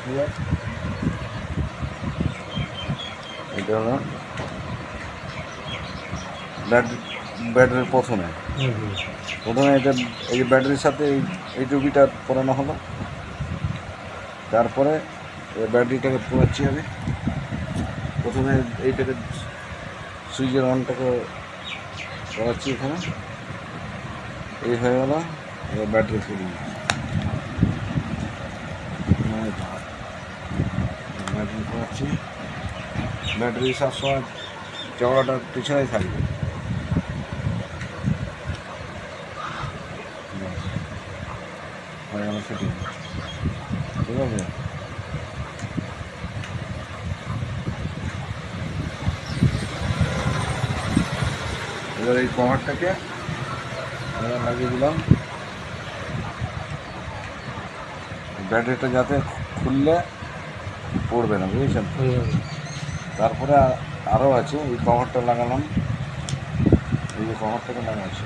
Clear. এটা হলো ব্যাটারির প্রথমে এটা এই যে ব্যাটারির সাথে এই টুপিটা পরানো হলো। তারপরে ব্যাটারিটাকে পোড়াচ্ছি আমি। প্রথমে এইটাকে সুইচের অনটাকে করাচ্ছি এখানে, এই হয়ে গেল। এবার ব্যাটারি ফুল ব্যাটারি করাচ্ছি। ব্যাটারি সবসময় চওড়াটা পিছনেই থাকবে। হয়ে গেল ফিটিং, ঠিক আছে। এবার এই কভারটাকে লাগিয়ে দিলাম। ব্যাটারিটা যাতে খুললে পড়বে না, বুঝেছেন। তারপরে আরও আছে, এই কভারটা লাগালাম, এই যে কভারটাকে লাগাচ্ছি।